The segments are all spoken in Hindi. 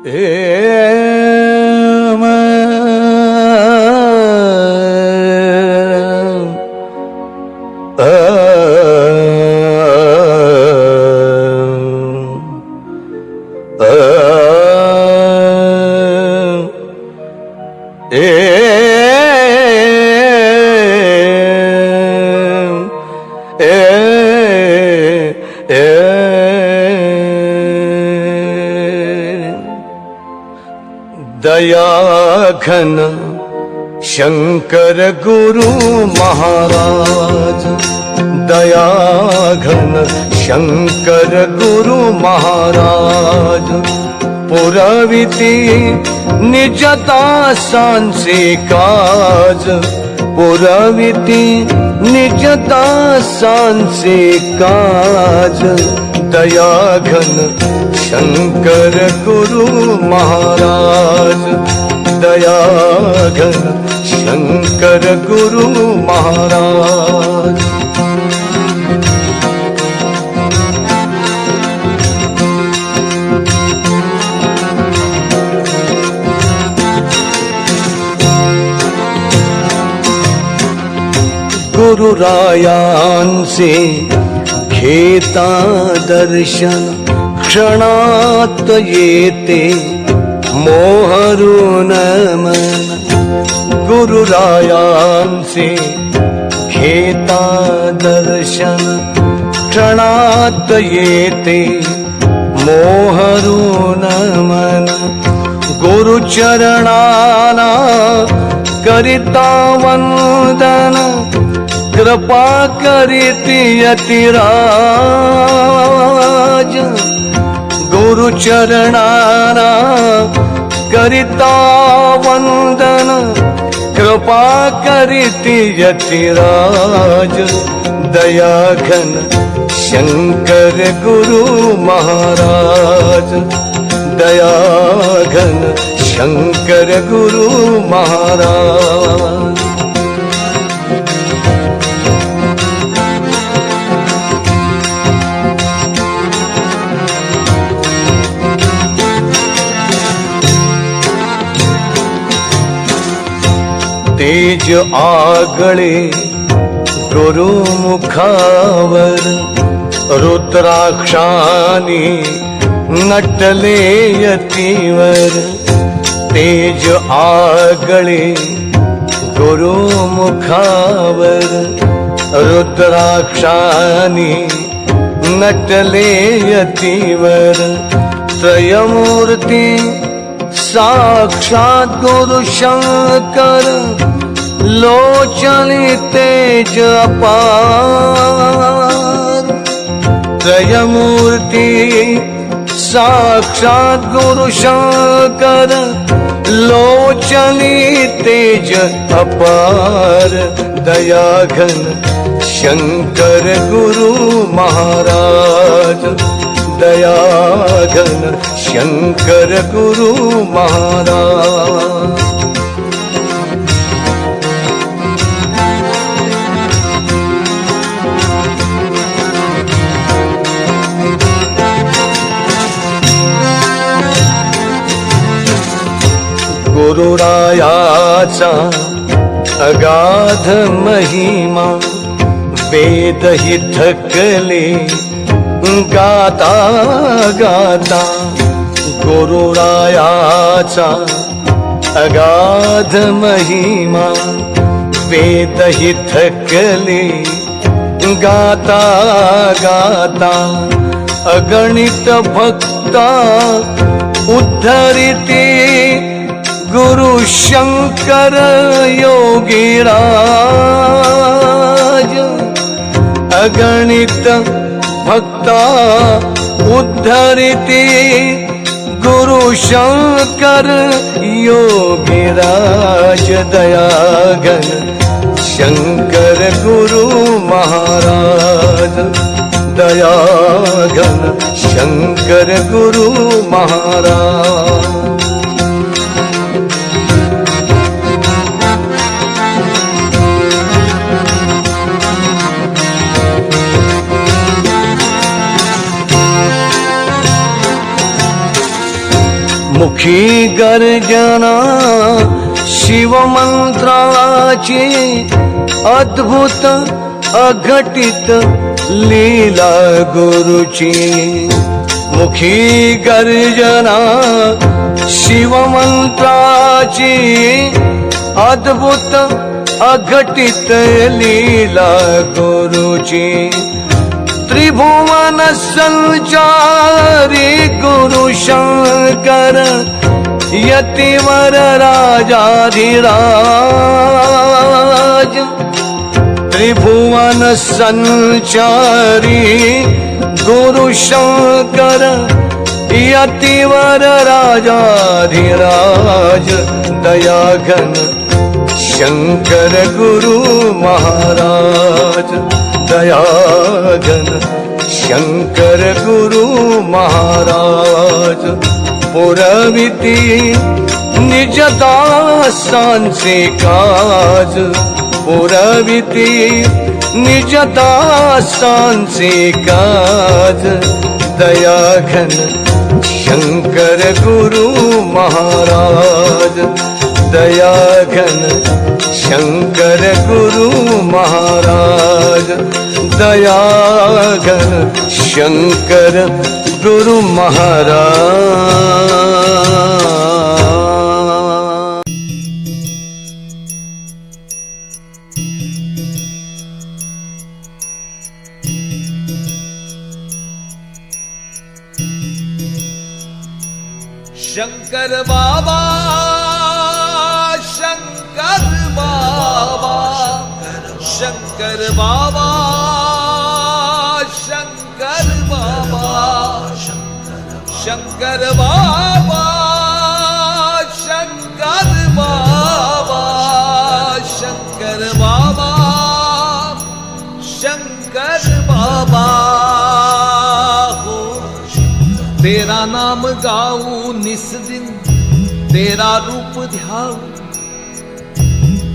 दया घन शंकर गुरु महाराज, दया घन शंकर गुरु महाराज, पुरविती निजता सांसे काज, पुरविती निजता सांसे काज, दया घन शंकर गुरु महाराज, दया घन शंकर गुरु महाराज। गुरु रायांचे घेता दर्शन, क्षणात येते मोहरून मन, गुरुरायांचे घेता दर्शन, क्षणात येते मोहरून मन, गुरुचरणाना करिता वंदन, कृपा करीती यतिराज, गुरुचरणाना करिता वंदन, कृपा करीती यतिराज, दया घन शंकर गुरु महाराज, दया घन शंकर गुरु महाराज। तेज आगळे गुरुमुखावर, रुद्राक्षानी नटले यतीवर, तेज आगळे गुरुमुखावर, रुद्राक्षानी नटले यतीवर, त्रयमूर्ती साक्षात गुरु शंकर, लोचनी तेज अपार, त्रयमूर्ती साक्षात गुरु शंकर, लोचनी तेज अपार, दया घन शंकर गुरु महाराज, दया घन शंकर गुरु महाराज। गुरुरायाचा अगाध महिमा, वेद ही थकले गाता गाता, गुरुरायाचा अगाध महिमा, वेद ही थकले गाता गाता, अगणित भक्ता उद्धरिती गुरु शंकर योगीराज, अगणित भक्ता उद्धरिती गुरु शंकर योगीराज, दया घन शंकर गुरु महाराज, दया घन शंकर गुरु महाराज। मुखी गर्जना शिवमंत्राची अद्भुत अघटित लीला गुरुची मुखी गर्जना शिवमंत्राची अद्भुत अघटित लीला गुरुची त्रिभुवन संचारी गुरु शंकर यतिवर राजाधिराज त्रिभुवन संचारी गुरु शंकर यतिवर राजाधिराज दयाघन शंकर गुरु महाराज दयाघन शंकर गुरु महाराज पुरविती निज दासांचे काज पुरविती निज दासांचे काज दयाघन शंकर गुरु महाराज दयाघन शंकर गुरु महाराज दयाघन शंकर गुरु महाराज। शंकर बाबा शंकर बाबा शंकर बाबा शंकर बाबा शंकर बाबा शंकर बाबा शंकर बाबा शंकर बाबा हो तेरा नाम गाऊं निस दिन तेरा रूप ध्याऊं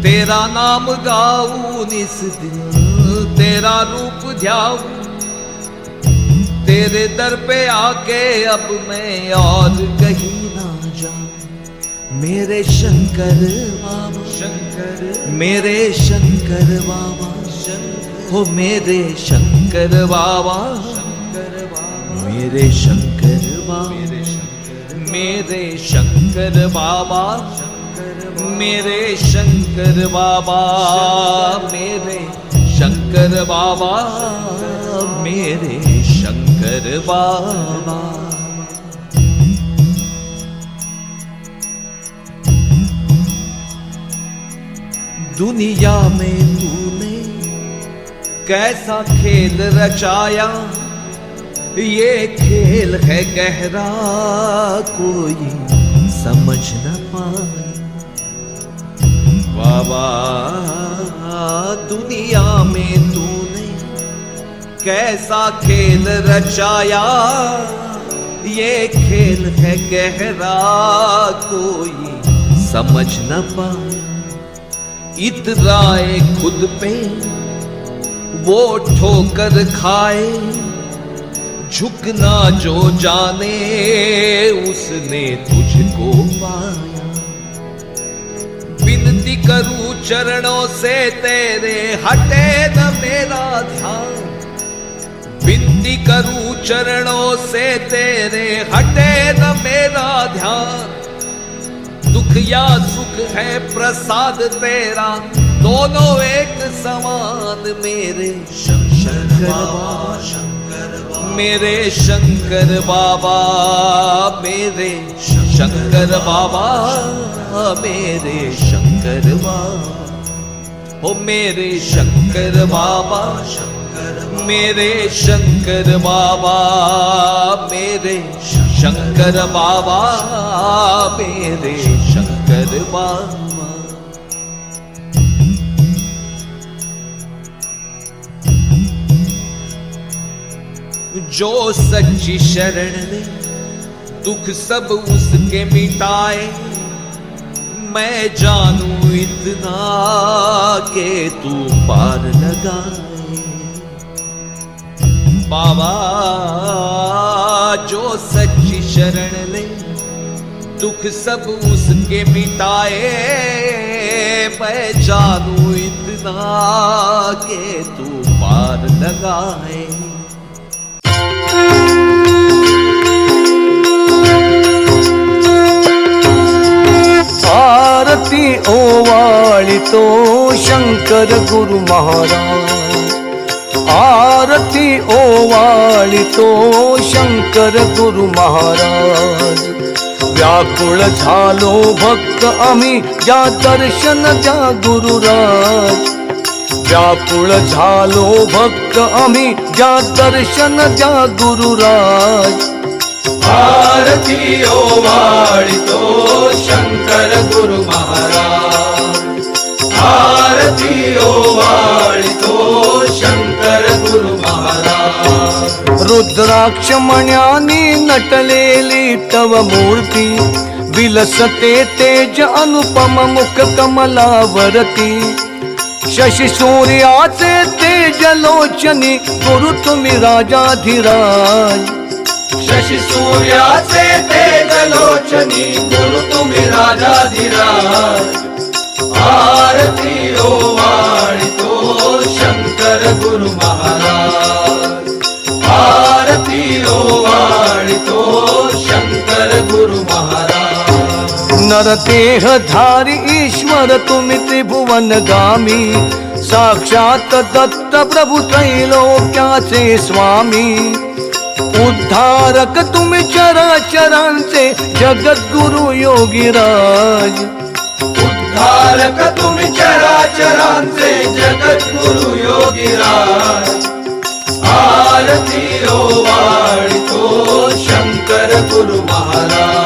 तेरा नाम गाऊं निस दिन तेरा रूप ध्याऊं तेरे दर पे आके अब मैं और कहीं ना जाऊं मेरे शंकर बाबा शंकर मेरे शंकर बाबा हो मेरे शंकर बाबा मेरे शंकर बाबा मेरे शंकर बाबा मेरे शंकर बाबा मेरे शंकर बाबा मेरे शंकर बाबा। दुनिया में तूने कैसा खेल रचाया ये खेल है गहरा कोई समझ न पाए बाबा दुनिया में तूने कैसा खेल रचाया ये खेल है गहरा कोई समझ न पाए इतराए खुद पे वो ठोकर खाए झुकना जो जाने उसने तुझको पाया विनती करूं चरणों से तेरे हटे न मेरा ध्यान विनती करूं चरणों से तेरे हटे न मेरा ध्यान दुख या सुख है प्रसाद तेरा दोनों एक समान मेरे शंकर बाबा मेरे शंकर बाबा मेरे शंकर बाबा मेरे शंकर बाबा हो मेरे शंकर बाबा मेरे शंकर बाबा मेरे शंकर बाबा मेरे शंकर बाबा। जो सच्ची शरण ले दुख सब उसके मिटाए मैं जानू इतना के तू पार लगाए बाबा जो सच्ची शरण ले दुख सब उसके मिटाए, मैं जानू इतना के तू पार लगाए। आरती ओवाळी तो शंकर गुरु महाराज, आरती ओवाळी तो शंकर गुरु महाराज। व्याकुळ झालो भक्त आम्ही ज्या दर्शन द्या गुरुराज, व्याकुळ झालो भक्त आम्ही ज्या दर्शन द्या गुरुराज। आरती ओवाळी तो शंकर गुरु महाराज, आरती ओवाळी तो शंकर गुरु महाराज। रुद्राक्ष मण्यानी नटलेली तव मूर्ती, विलसते तेज अनुपम मुख कमलावरती। शशी सूर्याचे तेज लोचनी गुरु तुम्ही राजाधिराज, शशी सूर्याचे तेज लोचनी गुरु तुम्ही राजाधिराज। आरती ओवाळी तो शंकर गुरु महाराज, आरती ओवाळी तो शंकर गुरु महाराज। नरदेहधारी ईश्वर तुम्ही त्रिभुवनगामी, साक्षात दत्त प्रभु त्रैलोक्याचे स्वामी। उद्धारक तुम्ही चराचरांचे जगद्गुरु योगीराज, उद्धारक तुम्ही चराचरांचे जगद्गुरु योगीराज। आरती ओवाळी तो शंकर गुरु महाराज,